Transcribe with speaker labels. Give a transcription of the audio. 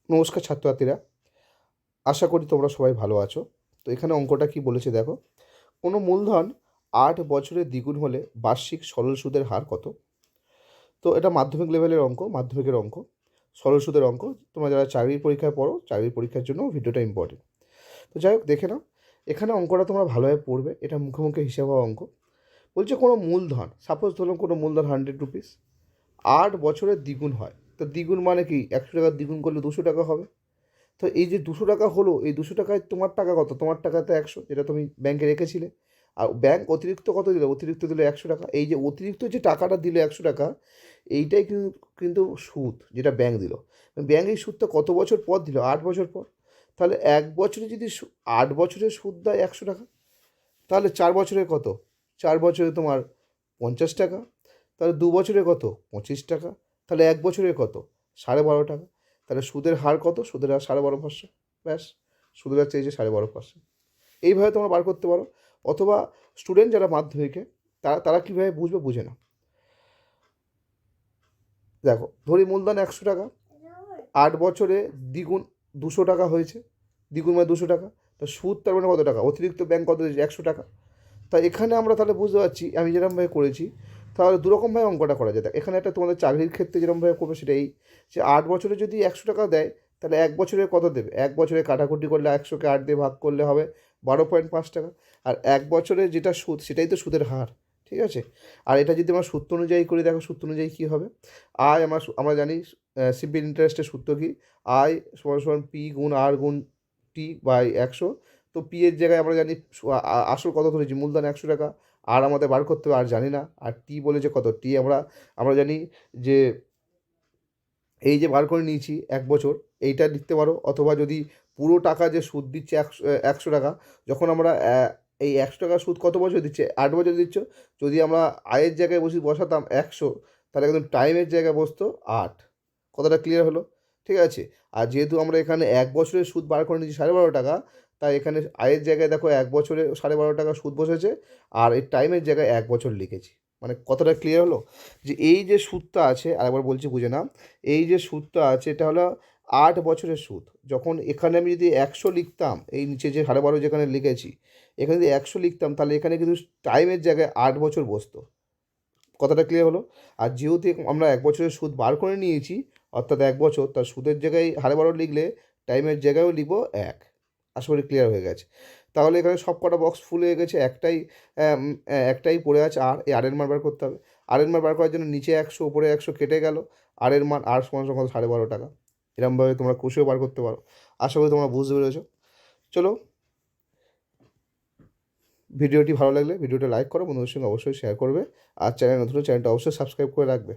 Speaker 1: নমস্কার ছাত্রছাত্রীরা, আশা করি তোমরা সবাই ভালো আছো। তো এখানে অঙ্কটা কি বলেছে দেখো, কোনো মূলধন 8 বছরে দ্বিগুণ হলে বার্ষিক সরল সুদের হার কত? তো এটা মাধ্যমিক লেভেলের অঙ্ক, মাধ্যমিকের অঙ্ক, সরল সুদের অঙ্ক। তোমরা যারা চাকরির পরীক্ষায় পড়ো, চাকরির পরীক্ষার জন্য ভিডিওটা ইম্পর্টেন্ট। তো যাই হোক, দেখে নাও এখানে অঙ্কটা তোমরা ভালোভাবে পড়বে। এটা মুখে মুখে হিসাব হওয়া অঙ্ক। বলছে কোনো মূলধন, সাপোজ ধরুন কোনো মূলধন 100 রুপিস, 8 বছরে দ্বিগুণ হয়। তো দ্বিগুণ মানে কি, 100 টাকা দ্বিগুণ করলে 200 টাকা হবে। তো এই যে 200 টাকা হলো, এই 200 টাকায় তোমার টাকা কত? তোমার টাকা তো 100, যেটা তুমি ব্যাংকে রেখেছিলে। আর ব্যাংক অতিরিক্ত কত দিল? অতিরিক্ত দিল 100 টাকা। এই যে অতিরিক্ত যে টাকাটা দিল 100 টাকা, এইটাই কিন্তু কিন্তু সুদ যেটা ব্যাংক দিল। ব্যাংক এই সুদটা কত বছর পর দিল? 8 বছর পর। তাহলে 1 বছরে যদি 8 বছরের সুদ দেয় 100 টাকা, তাহলে 4 বছরে কত? 4 বছরে তোমার 50 টাকা। তাহলে 2 বছরে কত? 25 টাকা। তাহলে 1 বছরে কত? 12.5 টাকা। তাহলে সুদের হার কত? সুদের হার 12.5%। ব্যাস, সুদের হার চেয়েছে 12.5%। এইভাবে তোমরা বার করতে পারো। অথবা স্টুডেন্ট যারা মাধ্যমিকে, তারা তারা কীভাবে বুঝবে, বুঝে না। দেখো, ধরি মূলধন 100 টাকা, 8 বছরে দ্বিগুণ 200 টাকা হয়েছে। দ্বিগুণ মানে 200 টাকা। তো সুদ তার মানে কত টাকা? অতিরিক্ত ব্যাংক কত দিয়েছে? 100 টাকা। তা এখানে আমরা তাহলে বুঝতে পারছি, আমি যেরকমভাবে করেছি, তাহলে দুরকমভাবে অঙ্কটা করা যায়। দেখ, এখানে একটা তোমাদের চাকরির ক্ষেত্রে যেরকমভাবে করবে সেটাই, যে 8 বছরে যদি 100 টাকা দেয়, তাহলে 1 বছরে কত দেবে? 1 বছরে কাটাকুটি করলে 100কে 8 দিয়ে ভাগ করলে হবে 12.5 টাকা। আর 1 বছরে যেটা সুদ, সেটাই তো সুদের হার। ঠিক আছে। আর এটা যদি আমরা সূত্র অনুযায়ী করি, দেখো সূত্র অনুযায়ী কী হবে। আয়, আমরা জানি সিম্পল ইন্টারেস্টের সূত্র কি? আয় সমান সমান পি গুণ আর গুণ টি বাই 100। তো পি এর জায়গায় আমরা জানি আসল কত ধরেছি, মূলধন 100 টাকা। আর আমাদের বার করতে হবে, আর জানি না। আর টি বলেছে কত? টি আমরা জানি যে এই যে বার করে নিয়েছি 1 বছর, এইটা লিখতে পারো। অথবা যদি পুরো টাকা যে সুদ দিচ্ছে 100 টাকা, যখন আমরা এই 100 টাকা সুদ কত বছর দিচ্ছে? 8 বছর দিচ্ছ। যদি আমরা আয়ের জায়গায় বসাতাম 100, তাহলে একদম টাইমের জায়গায় বসতো 8। কথাটা ক্লিয়ার হলো? ঠিক আছে। আর যেহেতু আমরা এখানে 1 বছরের সুদ বার করে নিয়েছি 12.5 টাকা, তাই এখানে আয়ের জায়গায় দেখো 1 বছরে 12.5 টাকা সুদ বসেছে, আর এই টাইমের জায়গায় 1 বছর লিখেছি। মানে কথাটা ক্লিয়ার হলো? যে এই যে সুদটা আছে, আরেকবার বলছি বুঝে নাও, এই যে সুদটা আছে এটা হলো 8 বছরের সুদ। যখন এখানে আমি যদি 100 লিখতাম, এই নিচে যে 12.5 যেখানে লিখেছি, এখানে যদি 100 লিখতাম, তাহলে এখানে কিন্তু টাইমের জায়গায় 8 বছর বসতো। কথাটা ক্লিয়ার হলো? আর যেহেতু আমরা 1 বছরের সুদ বার করে নিয়েছি, অর্থাৎ 1 বছর, তার সুদের জায়গায় 12.5 লিখলে টাইমের জায়গায়ও লিখবো 1। আশা করি ক্লিয়ার হয়ে গেছে। তাহলে এখানে সব কটা বক্স ফুল হয়ে গেছে, একটাই পড়ে আছে। আর এই আরের মান বার করতে হবে। আরের মান বার করার জন্য নিচে 100, উপরে 100 কেটে গেল। আরের মান আর সমান সমান 12.5 টাকা। এরকমভাবে তোমরা কষেও বার করতে পারো। আশা করি তোমরা বুঝতে পেরেছো। চলো, ভিডিওটি ভালো লাগলে ভিডিওটা লাইক করো, বন্ধুদের সঙ্গে অবশ্যই শেয়ার করবে। আর চ্যানেল নতুন, চ্যানেলটা অবশ্যই সাবস্ক্রাইব করে রাখবে।